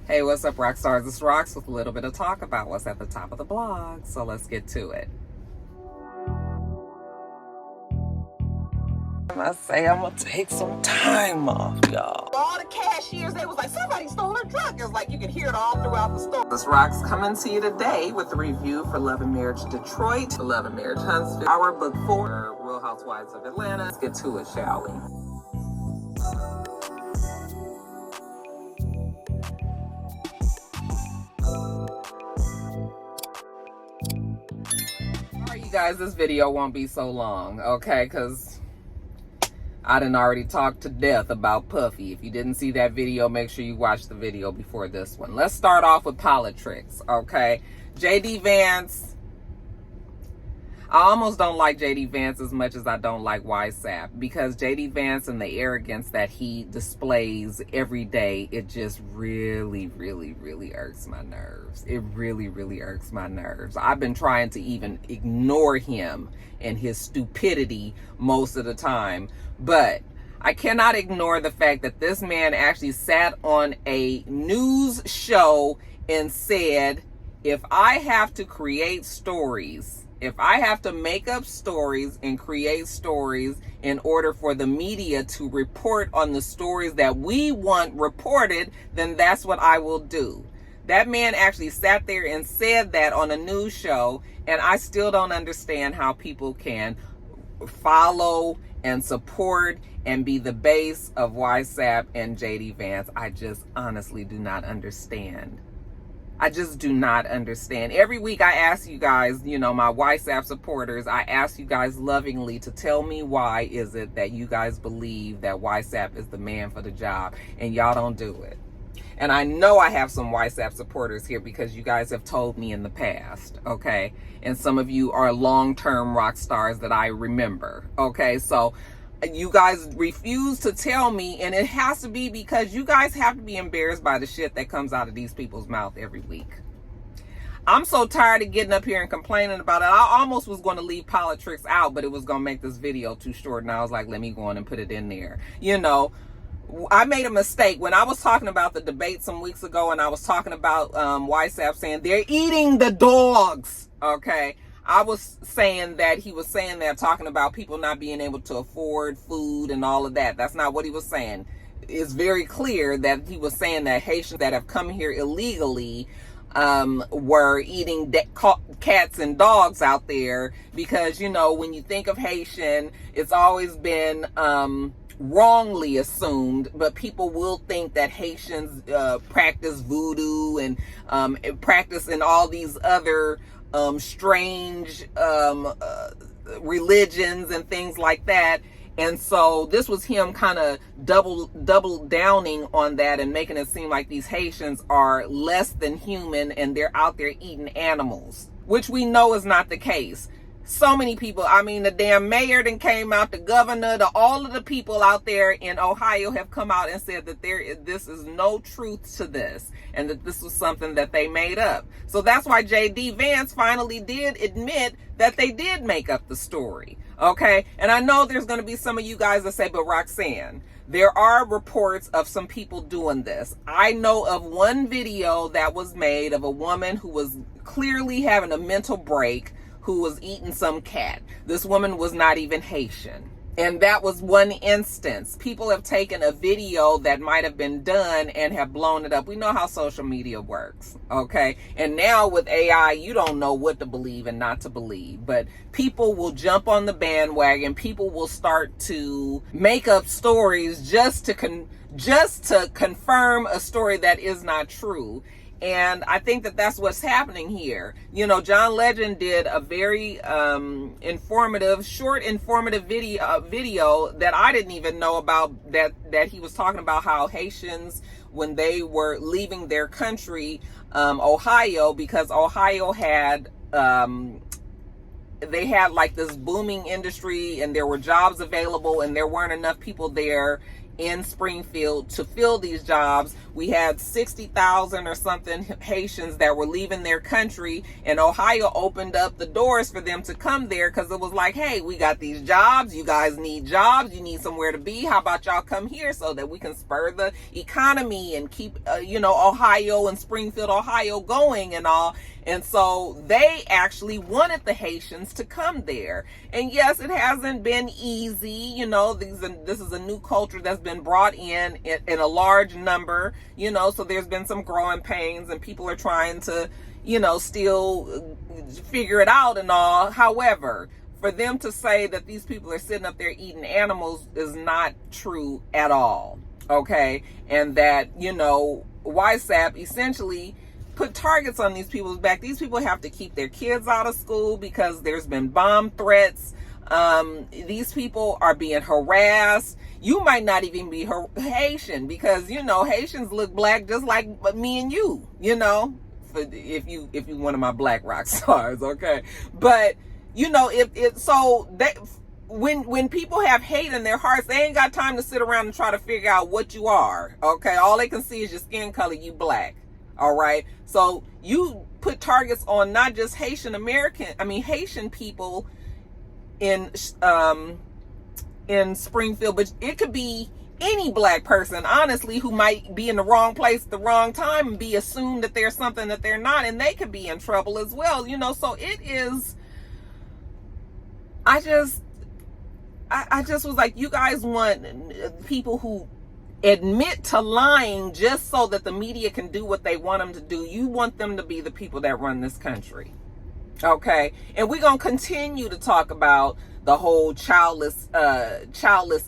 Hey, what's up, Roxstars? It's Rox with a little bit of talk about what's at the top of the blog. So let's get to it. I say I'm gonna take some time off, y'all. All the cashiers, they was like, somebody stole her truck. It was like you could hear it all throughout the store. This Rox coming to you today with a review for Love and Marriage Detroit, Love and Marriage Huntsville, our book 4, Real Housewives of Atlanta. Let's get to it, shall we? Alright, you guys, this video won't be so long, okay? Because I done already talked to death about Puffy. If you didn't see that video, make sure you watch the video before this one. Let's start off with politics, okay? JD Vance. I almost don't like JD Vance as much as I don't like YSAP, because JD Vance and the arrogance that he displays every day, it just really irks my nerves. It really irks my nerves. I've been trying to even ignore him and his stupidity most of the time, but I cannot ignore the fact that this man actually sat on a news show and said, if I have to create stories, if I have to make up stories and create stories in order for the media to report on the stories that we want reported, then that's what I will do. That man actually sat there and said that on a news show, and I still don't understand how people can follow and support and be the base of YSAP and JD Vance. I just honestly do not understand. I just do not understand. Every week I ask you guys, my YSAP supporters, I ask you guys lovingly to tell me why is it that you guys believe that YSAP is the man for the job, and y'all don't do it. And I know I have some YSAP supporters here because you guys have told me in the past, okay? And some of you are long-term rock stars that I remember, okay? So you guys refuse to tell me, and it has to be because you guys have to be embarrassed by the shit that comes out of these people's mouth every week. I'm so tired of getting up here and complaining about it. I almost was going to leave politics out, but it was going to make this video too short, and I was like, let me go on and put it in there. I made a mistake when I was talking about the debate some weeks ago, and I was talking about YSAP saying they're eating the dogs, okay? I was saying that he was saying that, talking about people not being able to afford food and all of that. That's not what he was saying. It's very clear that he was saying that Haitians that have come here illegally were eating cats and dogs out there, because, when you think of Haitian, it's always been wrongly assumed, but people will think that Haitians practice voodoo and practice in all these other strange religions and things like that. And so this was him kind of double downing on that and making it seem like these Haitians are less than human and they're out there eating animals, which we know is not the case. So many people, the damn mayor then came out, the governor, all of the people out there in Ohio have come out and said that this is no truth to this, and that this was something that they made up. So that's why JD Vance finally did admit that they did make up the story, okay? And I know there's going to be some of you guys that say, but Roxanne, there are reports of some people doing this. I know of one video that was made of a woman who was clearly having a mental break, who was eating some cat. This woman was not even Haitian. And that was one instance. People have taken a video that might have been done and have blown it up. We know how social media works, okay? And now with AI, you don't know what to believe and not to believe. But people will jump on the bandwagon. People will start to make up stories just to confirm a story that is not true. And I think that that's what's happening here. John Legend did a very informative video that I didn't even know about, that he was talking about how Haitians, when they were leaving their country, Ohio, because Ohio had they had like this booming industry and there were jobs available and there weren't enough people there in Springfield to fill these jobs. We had 60,000 or something Haitians that were leaving their country, and Ohio opened up the doors for them to come there because it was like, hey, we got these jobs. You guys need jobs. You need somewhere to be. How about y'all come here so that we can spur the economy and keep, Ohio and Springfield, Ohio going and all. And so they actually wanted the Haitians to come there. And yes, it hasn't been easy. This is a new culture that's been brought in a large number, so there's been some growing pains and people are trying to, still figure it out and all. However, for them to say that these people are sitting up there eating animals is not true at all. Okay. And that, YSAP essentially put targets on these people's back. These people have to keep their kids out of school because there's been bomb threats. These people are being harassed. You might not even be Haitian because, Haitians look black just like me and you, if you one of my black rock stars. Okay. But, when people have hate in their hearts, they ain't got time to sit around and try to figure out what you are. Okay. All they can see is your skin color. You black. All right. So you put targets on not just Haitian people in Springfield, but it could be any black person, honestly, who might be in the wrong place at the wrong time and be assumed that there's something that they're not, and they could be in trouble as well. So it is, I just was like, you guys want people who admit to lying just so that the media can do what they want them to do. You want them to be the people that run this country. Okay. And we're going to continue to talk about the whole childless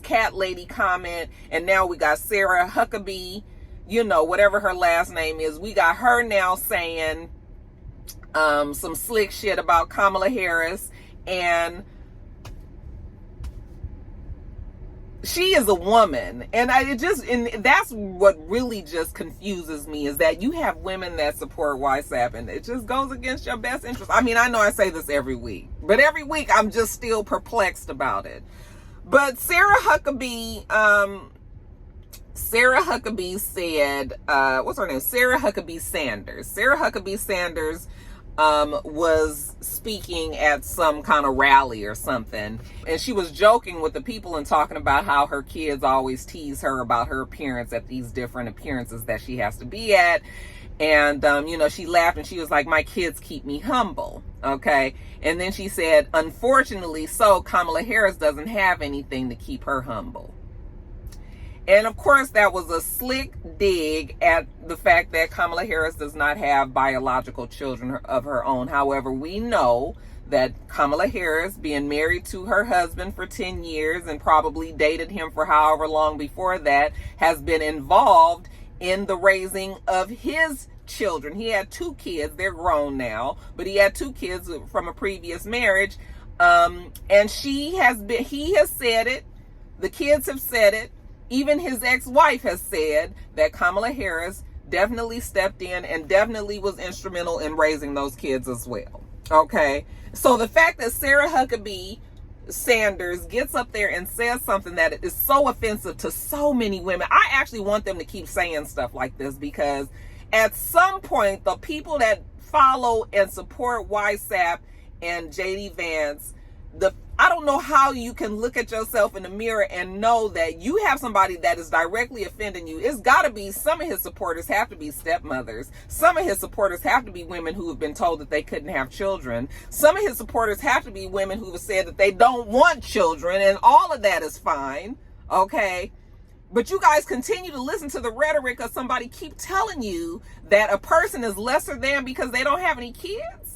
cat lady comment. And now we got Sarah Huckabee, whatever her last name is. We got her now saying some slick shit about Kamala Harris, and she is a woman. And that's what really just confuses me, is that you have women that support YSAP and it just goes against your best interest. I mean, I know I say this every week, but every week I'm just still perplexed about it. But Sarah Huckabee said, what's her name? Sarah Huckabee Sanders was speaking at some kind of rally or something, and she was joking with the people and talking about how her kids always tease her about her appearance at these different appearances that she has to be at. And she laughed and she was like, my kids keep me humble. Okay. And then she said, unfortunately, so Kamala Harris doesn't have anything to keep her humble. And of course, that was a slick dig at the fact that Kamala Harris does not have biological children of her own. However, we know that Kamala Harris, being married to her husband for 10 years and probably dated him for however long before that, has been involved in the raising of his children. He had 2 kids. They're grown now, but he had 2 kids from a previous marriage. And he has said it. The kids have said it. Even his ex-wife has said that Kamala Harris definitely stepped in and definitely was instrumental in raising those kids as well. Okay. So the fact that Sarah Huckabee Sanders gets up there and says something that is so offensive to so many women, I actually want them to keep saying stuff like this, because at some point, the people that follow and support YSAP and JD Vance, I don't know how you can look at yourself in the mirror and know that you have somebody that is directly offending you. It's got to be, some of his supporters have to be stepmothers. Some of his supporters have to be women who have been told that they couldn't have children. Some of his supporters have to be women who have said that they don't want children, and all of that is fine. Okay. But you guys continue to listen to the rhetoric of somebody keep telling you that a person is lesser than because they don't have any kids.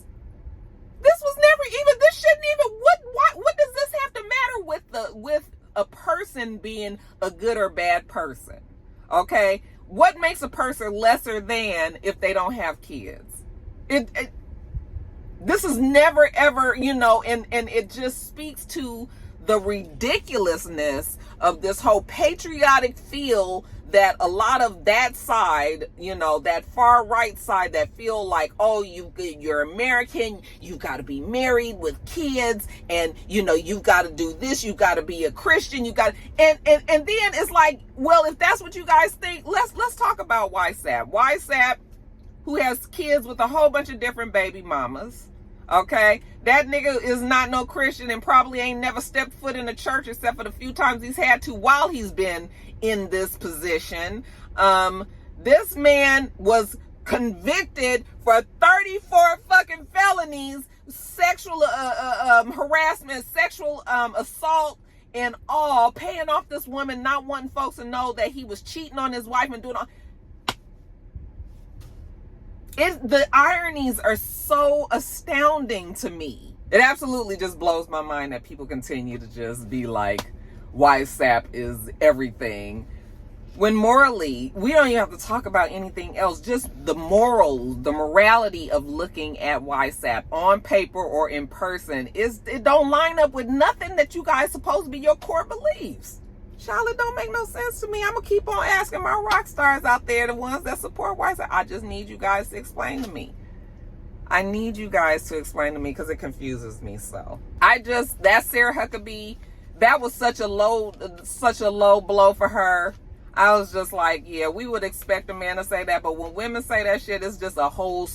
This shouldn't even, what does this have to matter with a person being a good or bad person? Okay. What makes a person lesser than if they don't have kids? This is never ever, and it just speaks to the ridiculousness of this whole patriotic feel that a lot of that side, you know, that far right side that feel like, oh, you're American, you got to be married with kids, and you know, you've got to do this, you got to be a Christian, you got, and then it's like, well, if that's what you guys think, let's talk about YSAP, who has kids with a whole bunch of different baby mamas. Okay, that nigga is not no Christian and probably ain't never stepped foot in a church except for the few times he's had to while he's been in this position. This man was convicted for 34 fucking felonies, sexual harassment, sexual assault, and all, paying off this woman, not wanting folks to know that he was cheating on his wife and doing all. The ironies are so astounding to me. It absolutely just blows my mind that people continue to just be like, YSAP is everything. When morally, we don't even have to talk about anything else. Just the morals, the morality of looking at YSAP on paper or in person, it don't line up with nothing that you guys supposed to be your core beliefs. Charlotte, don't make no sense to me. I'm going to keep on asking my rock stars out there, the ones that support YSAP. I just need you guys to explain to me. I need you guys to explain to me because it confuses me so. That Sarah Huckabee, that was such a low blow for her. I was just like, yeah, we would expect a man to say that, but when women say that shit, it's just a whole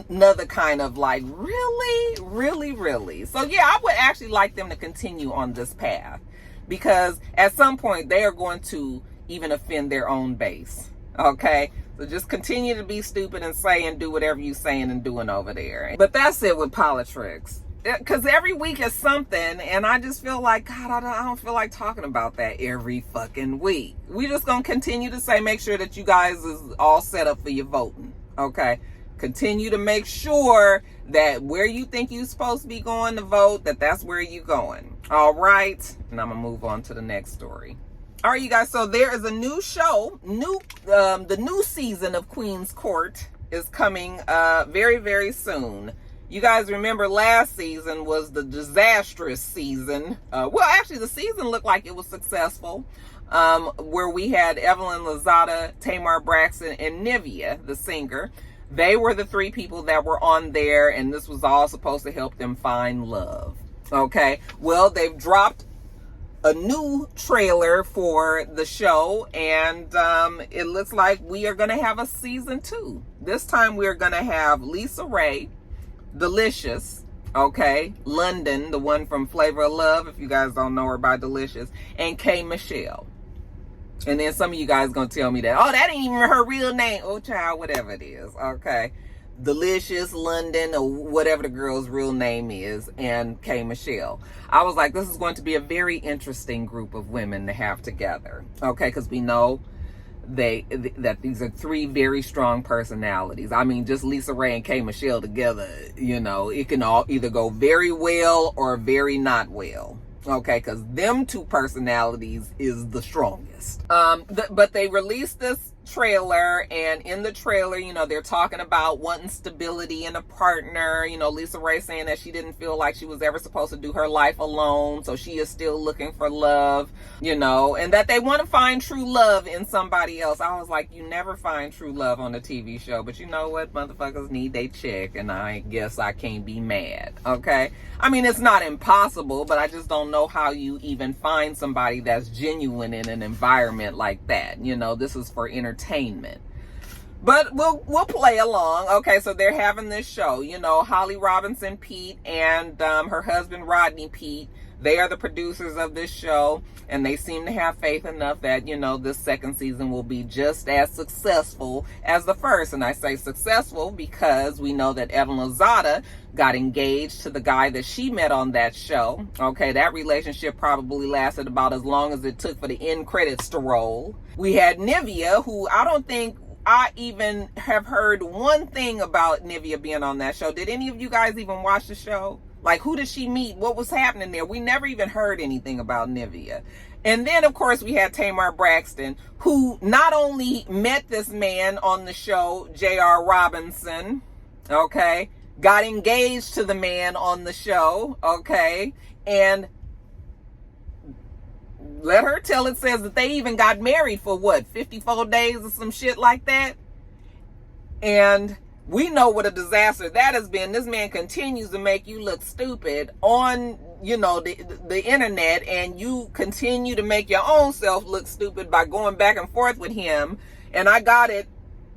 another kind of like, really, really, really. So yeah, I would actually like them to continue on this path. Because at some point they are going to even offend their own base. Okay? So just continue to be stupid and say and do whatever you saying and doing over there. But that's it with politics. Because every week is something, and I just feel like, God, I don't feel like talking about that every fucking week. We just going to continue to say, make sure that you guys is all set up for your voting. Okay? Continue to make sure that where you think you're supposed to be going to vote, that's where you're going. All right. And I'm going to move on to the next story. All right, you guys. So there is a new show. The new season of Queen's Court is coming very, very soon. You guys remember last season was the disastrous season. Well, actually, the season looked like it was successful. Where we had Evelyn Lozada, Tamar Braxton, and Nivea, the singer. They were the three people that were on there, and this was all supposed to help them find love. Okay, well, they've dropped a new trailer for the show, and it looks like we are going to have a season 2. This time we're going to have Lisa Ray, Delicious, okay, London, the one from Flavor of Love, if you guys don't know her by Delicious, and K. Michelle. And then some of you guys going to tell me that, oh, that ain't even her real name. Oh, child, whatever it is. Okay. Delicious, London, or whatever the girl's real name is, and K. Michelle. I was like, this is going to be a very interesting group of women to have together. Okay, because we know that these are three very strong personalities. I mean, just Lisa Ray and K. Michelle together, you know, it can all either go very well or very not well. Okay, because them two personalities is the strongest. But they released this trailer, and in the trailer, you know, they're talking about wanting stability in a partner. You know, Lisa Ray saying that she didn't feel like she was ever supposed to do her life alone, so she is still looking for love, you know, and that they want to find true love in somebody else. I was like, you never find true love on a TV show, but you know what? Motherfuckers need they check, and I guess I can't be mad, okay? I mean, it's not impossible, but I just don't know how you even find somebody that's genuine in an environment like that. You know, this is for entertainment. But we'll play along. Okay, so they're having this show. You know, Holly Robinson Pete and her husband Rodney Pete, they are the producers of this show, and they seem to have faith enough that, you know, this second season will be just as successful as the first. And I say successful because we know that Evelyn Lozada got engaged to the guy that she met on that show. Okay, that relationship probably lasted about as long as it took for the end credits to roll. We had Nivea, who I don't think I even have heard one thing about Nivea being on that show. Did any of you guys even watch the show? Like, who did she meet? What was happening there? We never even heard anything about Nivea. And then, of course, we had Tamar Braxton, who not only met this man on the show, J.R. Robinson, okay, got engaged to the man on the show, okay, and let her tell it. Says that they even got married for what, 54 days or some shit like that. And we know what a disaster that has been. This man continues to make you look stupid on, you know, the internet, and you continue to make your own self look stupid by going back and forth with him. And I got it.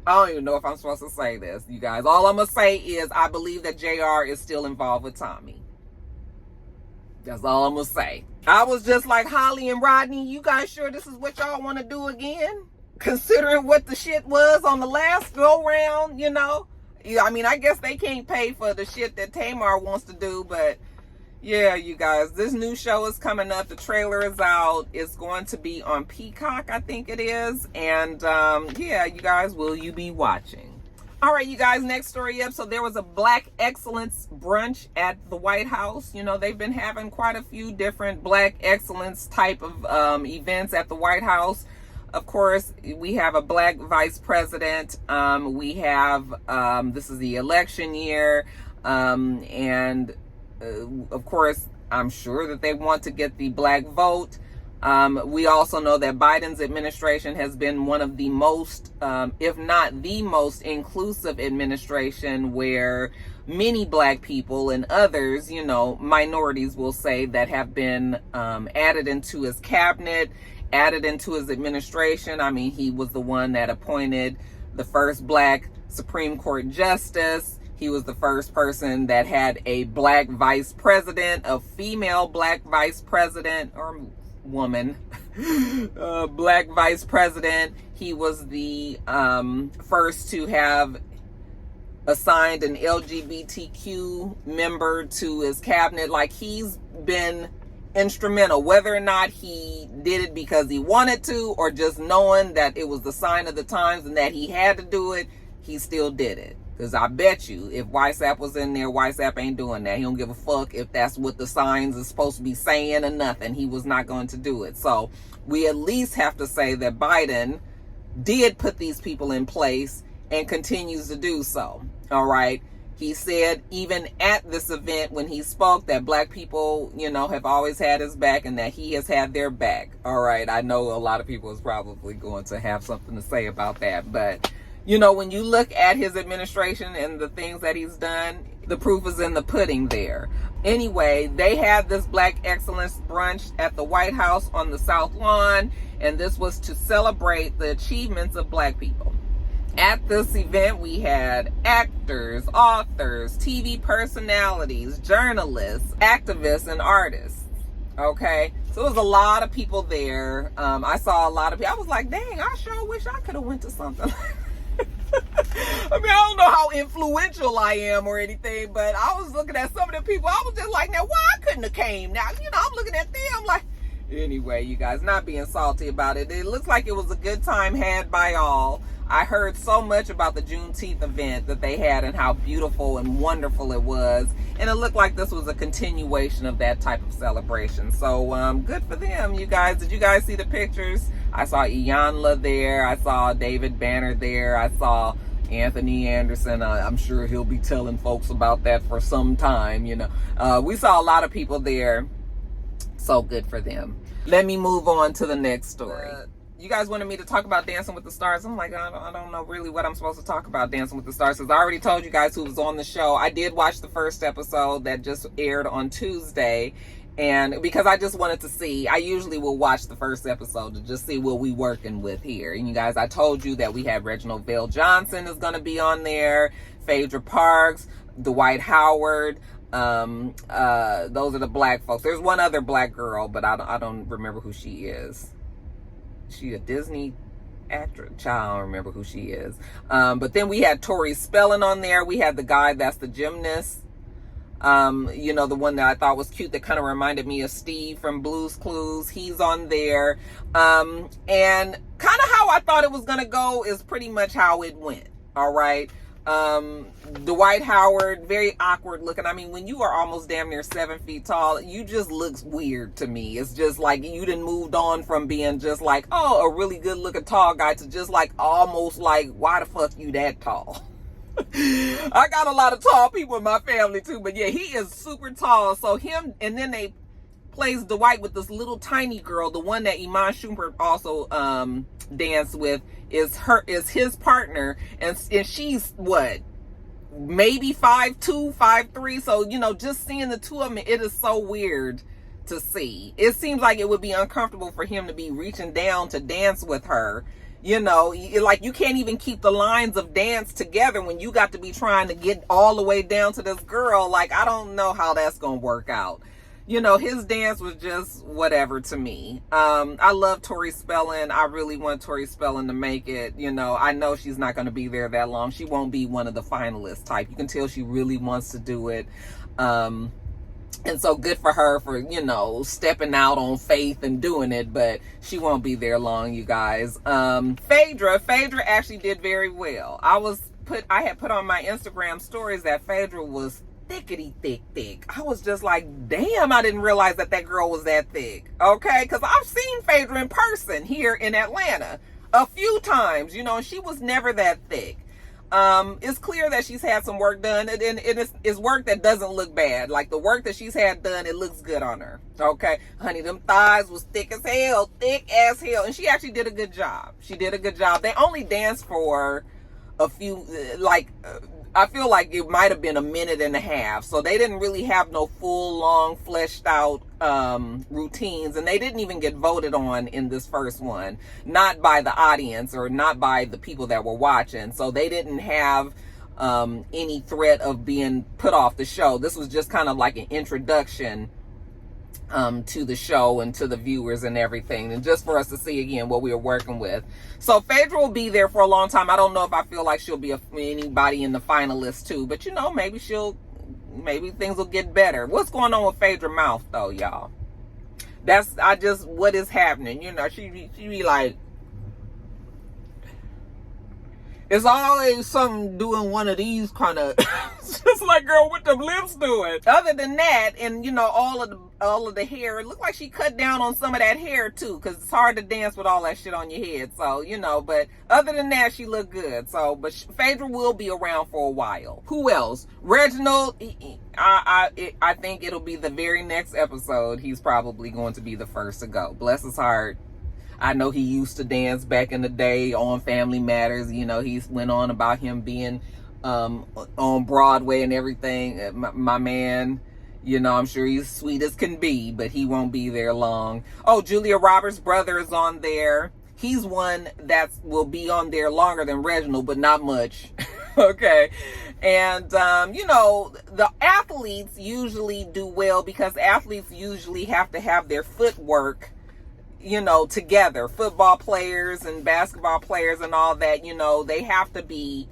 I don't even know if I'm supposed to say this, you guys. All I'm going to say is I believe that JR is still involved with Tommy. That's all I'm going to say. I was just like, Holly and Rodney, you guys sure this is what y'all want to do again? Considering what the shit was on the last go round, you know? Yeah, I mean, I guess they can't pay for the shit that Tamar wants to do, but yeah, you guys, this new show is coming up. The trailer is out. It's going to be on Peacock, I think it is. And yeah, you guys, will you be watching? All right, you guys, next story up. So there was a Black Excellence brunch at the White House. You know, they've been having quite a few different Black Excellence type of events at the White House. Of course, we have a Black vice president. We have, this is the election year. And of course, I'm sure that they want to get the Black vote. We also know that Biden's administration has been one of the most, if not the most inclusive administration, where many Black people and others, you know, minorities will say, that have been added into his cabinet, added into his administration. I mean, he was the one that appointed the first Black Supreme Court justice. He was the first person that had a Black vice president, a female Black vice president, or woman, Black vice president. He was the first to have assigned an LGBTQ member to his cabinet. Like, he's been instrumental, whether or not he did it because he wanted to, or just knowing that it was the sign of the times and that he had to do it, he still did it. Because I bet you, if WhatsApp was in there, WhatsApp ain't doing that. He don't give a fuck if that's what the signs is supposed to be saying or nothing. He was not going to do it. So we at least have to say that Biden did put these people in place and continues to do so. All right. He said even at this event when he spoke that Black people, you know, have always had his back and that he has had their back. All right. I know a lot of people is probably going to have something to say about that, but you know, when you look at his administration and the things that he's done, the proof is in the pudding there. Anyway, they had this Black Excellence brunch at the White House on the South Lawn, and this was to celebrate the achievements of Black people. At this event, we had actors, authors, TV personalities, journalists, activists, and artists. Okay, so there was a lot of people there. I saw a lot of people. I was like, dang, I sure wish I could have went to something like that. I mean, I don't know how influential I am or anything, but I was looking at some of the people. I was just like, now, why I couldn't have came? Now, you know, I'm looking at them like, anyway, you guys, not being salty about it. It looks like it was a good time had by all. I heard so much about the Juneteenth event that they had and how beautiful and wonderful it was. And it looked like this was a continuation of that type of celebration. So good for them, you guys. Did you guys see the pictures? I saw Iyanla there. I saw David Banner there. I saw Anthony Anderson. I'm sure he'll be telling folks about that for some time, you know. We saw a lot of people there. So good for them. Let me move on to the next story. You guys wanted me to talk about Dancing with the Stars. I'm like, I don't know really what I'm supposed to talk about Dancing with the Stars, because I already told you guys who was on the show. I did watch the first episode that just aired on Tuesday, and because I just wanted to see, I usually will watch the first episode to just see what we working with here. And you guys, I told you that we had Reginald Vale Johnson is going to be on there, Phaedra Parks, Dwight Howard. Those are the Black folks. There's one other Black girl, but I don't remember who she is. She a Disney actress. Child, I don't remember who she is. But then we had Tori Spelling on there. We had the guy that's the gymnast. You know, the one that I thought was cute that kind of reminded me of Steve from Blue's Clues. He's on there. And kind of how I thought it was going to go is pretty much how it went. All right. Dwight Howard, very awkward looking. I mean, when you are almost damn near 7 feet tall, you just looks weird to me. It's just like you done moved on from being just like, oh, a really good looking tall guy to just like almost like, why the fuck you that tall? I got a lot of tall people in my family too, but yeah, he is super tall. So him, and then they plays Dwight with this little tiny girl. The one that Iman Shumpert also danced with is his partner, and she's what, maybe 5'2", 5'3". So, you know, just seeing the two of them, it is so weird to see. It seems like it would be uncomfortable for him to be reaching down to dance with her. You know, like you can't even keep the lines of dance together when you got to be trying to get all the way down to this girl. Like, I don't know how that's gonna work out. You know, his dance was just whatever to me. I love Tori Spelling. I really want Tori Spelling to make it. You know, I know she's not going to be there that long. She won't be one of the finalist type. You can tell she really wants to do it. And so good for her for, you know, stepping out on faith and doing it, but she won't be there long, you guys. Phaedra actually did very well. I had put on my Instagram stories that Phaedra was thickety thick. I was just like, damn, I didn't realize that girl was that thick. Okay, because I've seen Phaedra in person here in Atlanta a few times, you know, and she was never that thick. It's clear that she's had some work done, and it's work that doesn't look bad. Like the work that she's had done, it looks good on her. Okay, honey, them thighs was thick as hell, and she actually did a good job. They only danced for a few, I feel like it might have been a minute and a half. So they didn't really have no full, long, fleshed out routines. And they didn't even get voted on in this first one. Not by the audience or not by the people that were watching. So they didn't have any threat of being put off the show. This was just kind of like an introduction to the show and to the viewers and everything, and just for us to see again what we were working with. So Phaedra will be there for a long time. I don't know if I feel like she'll be anybody in the finalists too, but you know, maybe things will get better. What's going on with Phaedra mouth though, y'all? What is happening? You know, she be like, it's always something doing one of these kind of just like, girl, what them lips doing? Other than that, and you know, all of the hair, it looked like she cut down on some of that hair too, because it's hard to dance with all that shit on your head. So, you know, but other than that, she looked good. So, but Phaedra will be around for a while. Who else? Reginald, I think it'll be the very next episode. He's probably going to be the first to go. Bless his heart. I know he used to dance back in the day on Family Matters. You know, he went on about him being on Broadway and everything. My man, you know, I'm sure he's sweet as can be, but he won't be there long. Oh, Julia Roberts' brother is on there. He's one that will be on there longer than Reginald, but not much. Okay. And, you know, the athletes usually do well because athletes usually have to have their footwork, you know, together. Football players and basketball players and all that, you know, they have to be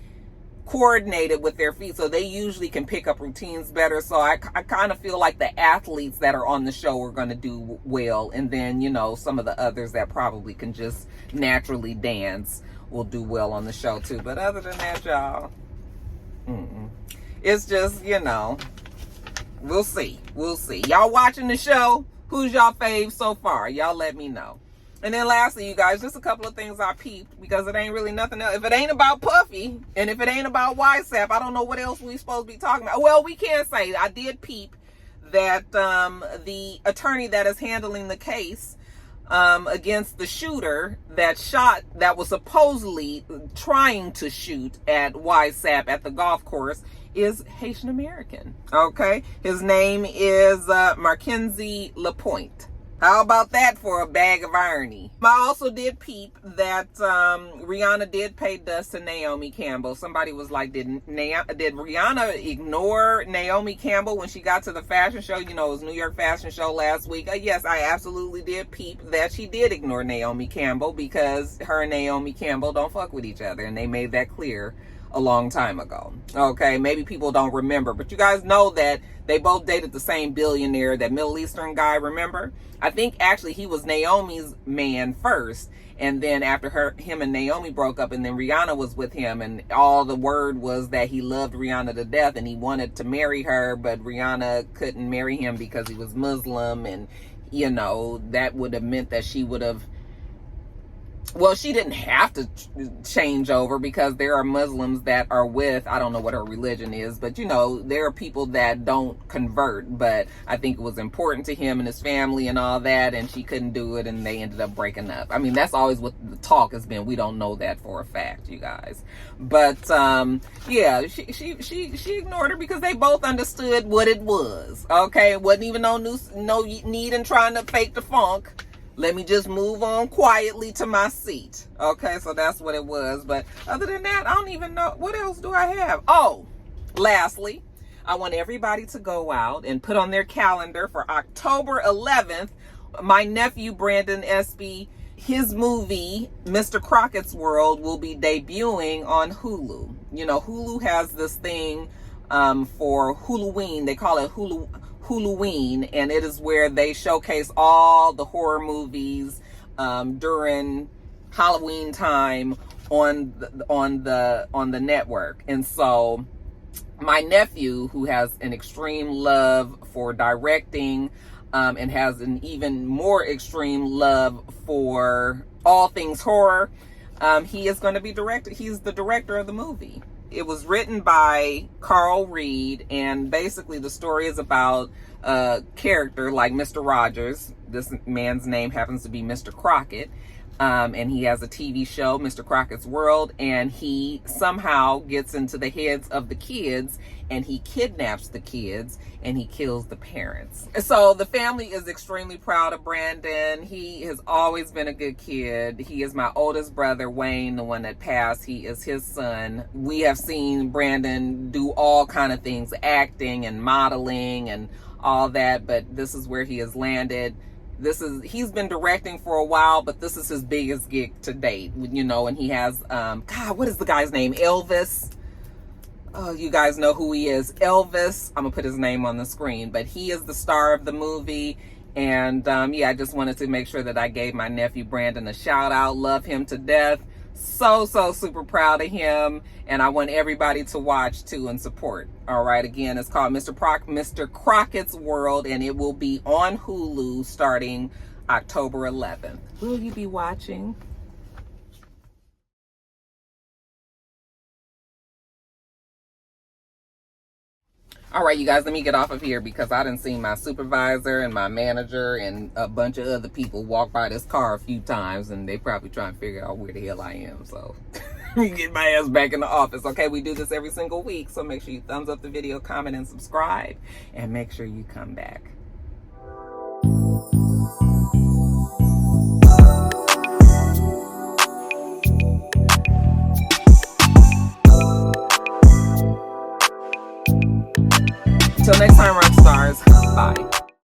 coordinated with their feet, so they usually can pick up routines better. So I kind of feel like the athletes that are on the show are going to do well, and then, you know, some of the others that probably can just naturally dance will do well on the show too. But other than that, y'all, it's just, you know, we'll see. Y'all watching the show? Who's y'all fave so far? Y'all let me know. And then lastly, you guys, just a couple of things I peeped, because it ain't really nothing else. If it ain't about Puffy, and if it ain't about YSAP, I don't know what else we supposed to be talking about. Well, we can say I did peep that the attorney that is handling the case against the shooter that was supposedly trying to shoot at YSAP at the golf course is Haitian American. Okay, his name is Mackenzie Lapointe. How about that for a bag of irony? I also did peep that Rihanna did pay dust to Naomi Campbell. Somebody was like, did Rihanna ignore Naomi Campbell when she got to the fashion show? You know, it was New York Fashion Show last week. Yes, I absolutely did peep that she did ignore Naomi Campbell, because her and Naomi Campbell don't fuck with each other, and they made that clear a long time ago. Okay, maybe people don't remember, but you guys know that they both dated the same billionaire, that Middle Eastern guy, remember? I think actually he was Naomi's man first, and then after him and Naomi broke up, and then Rihanna was with him, and all the word was that he loved Rihanna to death and he wanted to marry her, but Rihanna couldn't marry him because he was Muslim, and you know, that would have meant that she would have well, she didn't have to change over, because there are Muslims that are with, I don't know what her religion is, but you know, there are people that don't convert. But I think it was important to him and his family and all that, and she couldn't do it, and they ended up breaking up. I mean, that's always what the talk has been. We don't know that for a fact, you guys. But yeah, she ignored her because they both understood what it was. Okay, it wasn't even no need in trying to fake the funk. Let me just move on quietly to my seat. Okay, so that's what it was. But other than that, I don't even know. What else do I have? Oh, lastly, I want everybody to go out and put on their calendar for October 11th, my nephew, Brandon Espy, his movie, Mr. Crockett's World, will be debuting on Hulu. You know, Hulu has this thing for Halloween. They call it Halloween, and it is where they showcase all the horror movies during Halloween time on the network. And so my nephew, who has an extreme love for directing and has an even more extreme love for all things horror, he is going to be he's the director of the movie. It was written by Carl Reed, and basically the story is about a character like Mr. Rogers. This man's name happens to be Mr. Crockett, and he has a TV show, Mr. Crockett's World, and he somehow gets into the heads of the kids, and he kidnaps the kids, and he kills the parents. So the family is extremely proud of Brandon. He has always been a good kid. He is my oldest brother, Wayne, the one that passed. He is his son. We have seen Brandon do all kind of things, acting and modeling and all that, but this is where he has landed. He's been directing for a while, but this is his biggest gig to date, you know. And he has God, what is the guy's name? Elvis. Oh, you guys know who he is. Elvis. I'm gonna put his name on the screen, but he is the star of the movie. And yeah, I just wanted to make sure that I gave my nephew Brandon a shout out. Love him to death. So super proud of him, and I want everybody to watch too and support. All right, again, it's called Mr. Crockett's World, and it will be on Hulu starting October 11th. Will you be watching? All right, you guys, let me get off of here because I done seen my supervisor and my manager and a bunch of other people walk by this car a few times, and they probably trying to figure out where the hell I am. So let me get my ass back in the office. Okay, we do this every single week, so make sure you thumbs up the video, comment, and subscribe, and make sure you come back. Till next time, Roxstars. Bye.